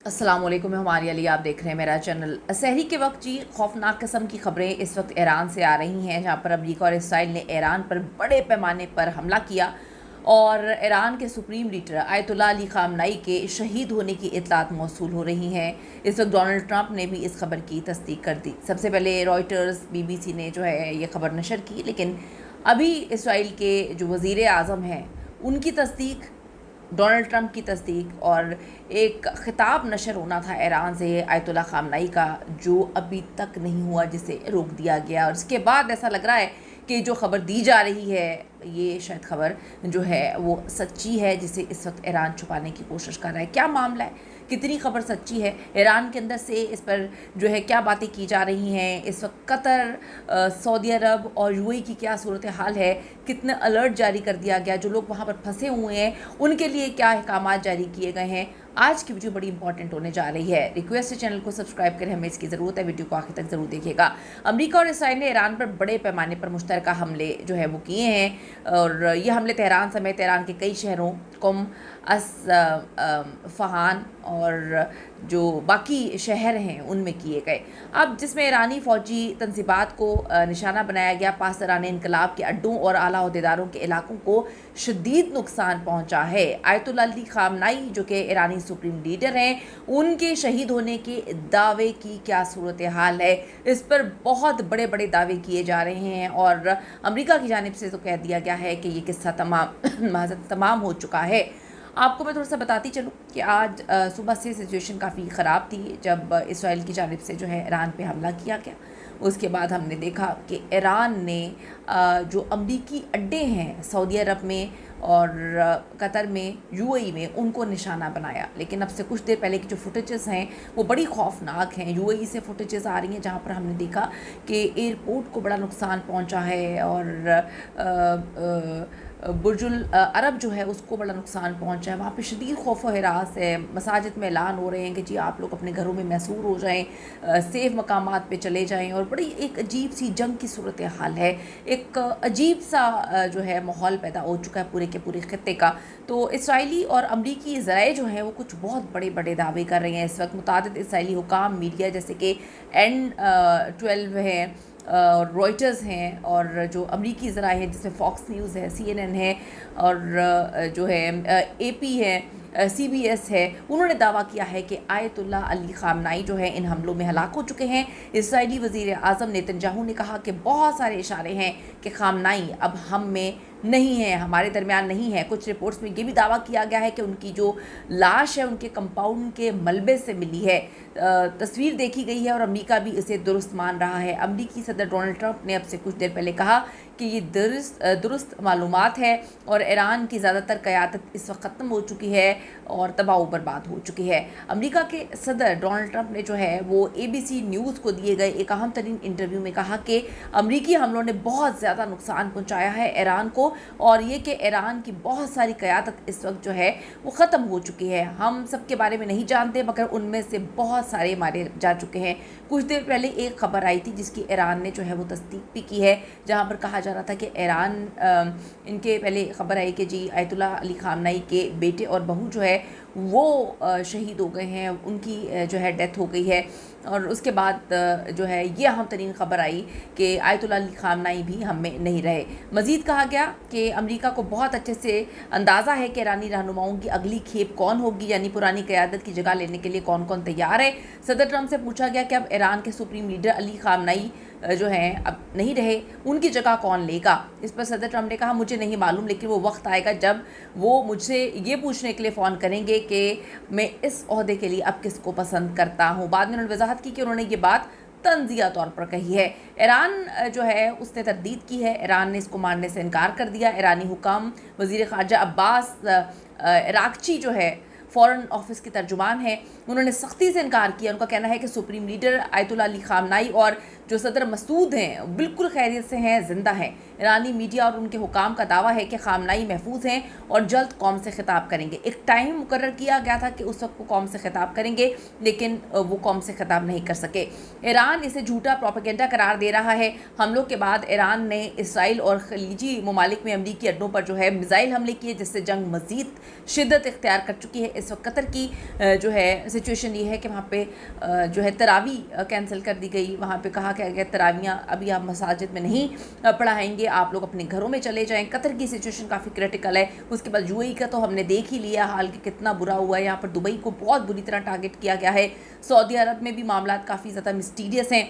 अस्सलाम वालेकुम, मैं हमारी अली, आप देख रहे हैं मेरा चैनल। सहरी के वक्त जी खौफनाक किस्म की खबरें इस वक्त ईरान से आ रही हैं, जहां पर अमेरिका और इसराइल ने ईरान पर बड़े पैमाने पर हमला किया और ईरान के सुप्रीम लीडर आयतुल्लाह अली ख़ामनेई के शहीद होने की इतलात मौसूल हो रही हैं। इस वक्त डोनाल्ड ट्रंप ने भी इस खबर की तस्दीक कर दी। सबसे पहले रॉयटर्स, BBC ने जो है ये खबर नशर की, लेकिन अभी इसराइल के जो वज़ीर आज़म हैं उनकी तस्दीक, डोनाल्ड ट्रंप की तस्दीक और एक ख़िताब नशर होना था ईरान से आयतुल्लाह ख़ामनेई का, जो अभी तक नहीं हुआ, जिसे रोक दिया गया। और इसके बाद ऐसा लग रहा है कि जो ख़बर दी जा रही है ये शायद खबर जो है वो सच्ची है, जिसे इस वक्त ईरान छुपाने की कोशिश कर रहा है। क्या मामला है, कितनी खबर सच्ची है, ईरान के अंदर से इस पर जो है क्या बातें की जा रही हैं, इस वक्त कतर, सऊदी अरब और UAE की क्या सूरत हाल है, कितने अलर्ट जारी कर दिया गया, जो लोग वहाँ पर फंसे हुए हैं उनके लिए क्या अहकामात जारी किए गए हैं। आज की वीडियो बड़ी इंपॉर्टेंट होने जा रही है। रिक्वेस्ट है चैनल को सब्सक्राइब करें, हमें इसकी ज़रूरत है। वीडियो को आखिर तक ज़रूर देखिएगा। अमेरिका और इसराइल ने ईरान पर बड़े पैमाने पर मुश्तरका हमले जो है वो किए हैं, और ये हमले तेहरान समेत ईरान के कई शहरों कुम, फहान और जो बाकी शहर हैं उनमें किए गए। अब जिसमें ईरानी फ़ौजी तंजीबात को निशाना बनाया गया, पासदारान इनकलाब के अड्डों और आला अहदेदारों के इलाकों को शदीद नुकसान पहुंचा है। आयतुल्लाह अली ख़ामनेई जो कि ईरानी सुप्रीम लीडर हैं, उनके शहीद होने के दावे की क्या सूरत हाल है, इस पर बहुत बड़े बड़े दावे किए जा रहे हैं और अमेरिका की जानिब से तो कह दिया गया है कि ये किस्सा तमाम हो चुका है। आपको मैं थोड़ा सा बताती चलूँ कि आज सुबह से सिचुएशन काफ़ी ख़राब थी जब इसराइल की जानिब से जो है ईरान पे हमला किया गया। उसके बाद हमने देखा कि ईरान ने जो अमरीकी अड्डे हैं सऊदी अरब में और कतर में, UAE में, उनको निशाना बनाया। लेकिन अब से कुछ देर पहले की जो फुटेजेस हैं वो बड़ी खौफनाक हैं। UAE से फुटेजेस आ रही हैं जहाँ पर हमने देखा कि एयरपोर्ट को बड़ा नुकसान पहुँचा है और बुर्जुल अरब जो है उसको बड़ा नुकसान पहुंचा है। वहाँ पे शदीद खौफ व हिरास है। मसाजिद में ऐलान हो रहे हैं कि जी आप लोग अपने घरों में महसूर हो जाएं, सेफ़ मकामात पे चले जाएं, और बड़ी एक अजीब सी जंग की सूरत हाल है। एक अजीब सा जो है माहौल पैदा हो चुका है पूरे के पूरे खत्ते का। तो इसराइली और अमरीकी ज़राए जो हैं वो कुछ बहुत बड़े बड़े दावे कर रहे हैं इस वक्त। मुतादिद इसराइली हुकाम, मीडिया जैसे कि N12 है, रॉयटर्स हैं, और जो अमरीकी ज़राए हैं जिसमें फॉक्स न्यूज़ है, CNN है, और जो है AP है, CBS है, उन्होंने दावा किया है कि आयतुल्लाह अली ख़ामनेई जो है इन हमलों में हलाक हो चुके हैं। इसराइली वज़ीर आज़म नेतन्याहू ने कहा कि बहुत सारे इशारे हैं कि ख़ामनेई अब हम में नहीं है, हमारे दरमियान नहीं है। कुछ रिपोर्ट्स में ये भी दावा किया गया है कि उनकी जो लाश है उनके कंपाउंड के मलबे से मिली है। तस्वीर देखी गई है और अमेरिका भी इसे दुरुस्त मान रहा है। अमेरिकी सदर डोनाल्ड ट्रंप ने अब से कुछ देर पहले कहा कि ये दुरुस्त मालूमात है और ईरान की ज़्यादातर क़यादत इस वक्त ख़त्म हो चुकी है और तबाह बर्बाद हो चुकी है। अमेरिका के सदर डोनाल्ड ट्रंप ने जो है वो ABC न्यूज़ को दिए गए एक अहम तरीन इंटरव्यू में कहा कि अमेरिकी हमलों ने बहुत ज़्यादा नुकसान पहुँचाया है ईरान को, और ये कि ईरान की बहुत सारी क़यादत इस वक्त जो है वो ख़त्म हो चुकी है। हम सब के बारे में नहीं जानते मगर उनमें से बहुत सारे मारे जा चुके हैं। कुछ देर पहले एक खबर आई थी जिसकी ईरान ने जो है वो तस्दीक भी की है, जहाँ पर कहा जा रहा था कि ईरान इनके पहले खबर आई कि जी आयतुल्लाह अली ख़ामनेई के बेटे और बहू जो है वो शहीद हो गए हैं, उनकी जो है डेथ हो गई है। और उसके बाद जो है ये अहम तरीन ख़बर आई कि आयतुल्लाह अली ख़ामनेई भी हम में नहीं रहे। मज़ीद कहा गया कि अमेरिका को बहुत अच्छे से अंदाज़ा है कि ईरानी रहनुमाओं की अगली खेप कौन होगी, यानी पुरानी क़यादत की जगह लेने के लिए कौन कौन तैयार है। सदर ट्रंप से पूछा गया कि अब ईरान के सुप्रीम लीडर अली ख़ामनेई जो हैं अब नहीं रहे, उनकी जगह कौन लेगा। इस पर सदर ट्रंप ने कहा मुझे नहीं मालूम, लेकिन वो वक्त आएगा जब वो मुझसे ये पूछने के लिए फ़ोन करेंगे कि मैं इस ओहदे के लिए अब किसको पसंद करता हूँ। बाद में उन्होंने वजाहत की कि उन्होंने ये बात तंज़िया तौर पर कही है। ईरान जो है उसने तरदीद की है, ईरान ने इसको मानने से इनकार कर दिया। ईरानी हुकाम वज़ीर ख़ारजा अब्बास अराग़ची जो है फ़ॉरेन ऑफिस के तर्जुमान हैं, उन्होंने सख्ती से इनकार किया। उनका कहना है कि सुप्रीम लीडर आयतुल्लाह अली ख़ामनेई और जो सदर मसूद हैं बिल्कुल खैरियत से हैं, ज़िंदा हैं। ईरानी मीडिया और उनके हुकाम का दावा है कि ख़ामनेई महफूज हैं और जल्द कौम से खिताब करेंगे। एक टाइम मुकर्रर किया गया था कि उस वक्त वो कौम से खिताब करेंगे, लेकिन वो कौम से खिताब नहीं कर सके। ईरान इसे झूठा प्रोपेगेंडा करार दे रहा है। हमलों के बाद ईरान ने इसराइल और खलीजी ममालिक में अमरीकी अड्डों पर जो है मिज़ाइल हमले किए, जिससे जंग मज़ीद शिद्दत इख्तियार कर चुकी है। اس وقت قطر کی جو ہے سچویشن یہ ہے کہ وہاں پہ جو ہے تراویح کینسل کر دی گئی. وہاں پہ کہا کہ اگر تراویحاں ابھی آپ مساجد میں نہیں پڑھائیں گے, آپ لوگ اپنے گھروں میں چلے جائیں. قطر کی سچویشن کافی کریٹیکل ہے. اس کے بعد UAE کا تو ہم نے دیکھ ہی لیا حال کہ کتنا برا ہوا ہے. یہاں پر دبئی کو بہت بری طرح ٹارگٹ کیا گیا ہے. سعودی عرب میں بھی معاملات کافی زیادہ مسٹیریس ہیں.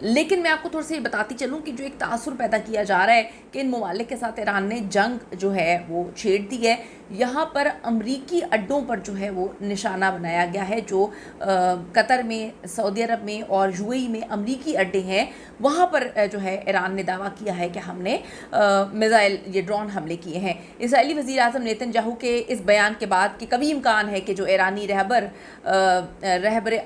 لیکن میں آپ کو تھوڑا سا یہ بتاتی چلوں کہ جو ایک تاثر پیدا کیا جا رہا ہے کہ ان ممالک کے ساتھ ایران نے جنگ جو ہے وہ چھیڑ دی ہے. یہاں پر امریکی اڈوں پر جو ہے وہ نشانہ بنایا گیا ہے. جو قطر میں, سعودی عرب میں اور UAE میں امریکی اڈے ہیں, وہاں پر جو ہے ایران نے دعویٰ کیا ہے کہ ہم نے میزائل یہ ڈرون حملے کیے ہیں. اسرائیلی وزیر اعظم نیتن یاہو کے اس بیان کے بعد کہ کبھی امکان ہے کہ جو ایرانی رہبر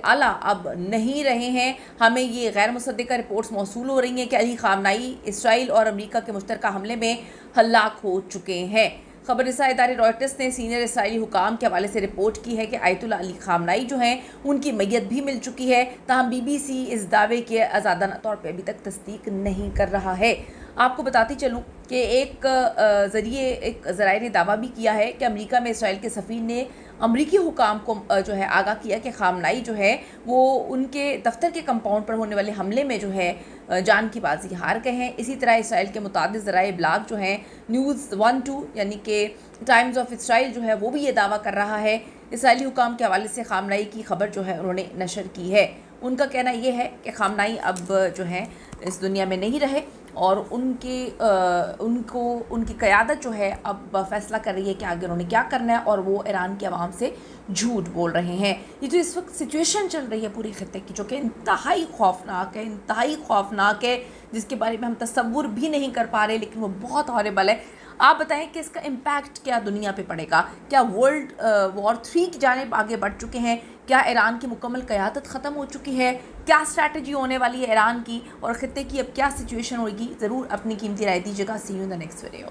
اعلیٰ اب نہیں رہے ہیں, ہمیں یہ غیر مصدقہ رپورٹس موصول ہو رہی ہیں کہ علی خامنائی اسرائیل اور امریکہ کے مشترکہ حملے میں ہلاک ہو چکے ہیں. خبر رساں ادارے رائٹرز نے سینئر اسرائیلی حکام کے حوالے سے رپورٹ کی ہے کہ آیت اللہ علی خامنائی جو ہیں ان کی میت بھی مل چکی ہے. تاہم BBC اس دعوے کے آزادانہ طور پہ ابھی تک تصدیق نہیں کر رہا ہے. آپ کو بتاتی چلوں کہ ایک ذرائع نے دعویٰ بھی کیا ہے کہ امریکہ میں اسرائیل کے سفیر نے امریکی حکام کو جو ہے آگاہ کیا کہ خامنائی جو ہے وہ ان کے دفتر کے کمپاؤنڈ پر ہونے والے حملے میں جو ہے جان کی بازی ہار گئے ہیں. اسی طرح اسرائیل کے متعدد ذرائع ابلاغ جو ہیں نیوز 12 یعنی کہ ٹائمز آف اسرائیل جو ہے وہ بھی یہ دعویٰ کر رہا ہے. اسرائیلی حکام کے حوالے سے خامنائی کی خبر جو ہے انہوں نے نشر کی ہے. ان کا کہنا یہ ہے کہ خامنائی اب جو ہے اس دنیا میں نہیں رہے اور ان کی قیادت جو ہے اب فیصلہ کر رہی ہے کہ آگے انہوں نے کیا کرنا ہے, اور وہ ایران کی عوام سے جھوٹ بول رہے ہیں. یہ جو اس وقت سچویشن چل رہی ہے پوری خطے کی, جو کہ انتہائی خوفناک ہے, جس کے بارے میں ہم تصور بھی نہیں کر پا رہے, لیکن وہ بہت ہاربل ہے. آپ بتائیں کہ اس کا امپیکٹ کیا دنیا پہ پڑے گا؟ کیا ورلڈ وار 3 کی جانب آگے بڑھ چکے ہیں؟ کیا ایران کی مکمل قیادت ختم ہو چکی ہے؟ کیا اسٹریٹجی ہونے والی ہے ایران کی, اور خطے کی اب کیا سچویشن ہوگی؟ ضرور اپنی قیمتی رائے دیجیے گا. See you in the next video.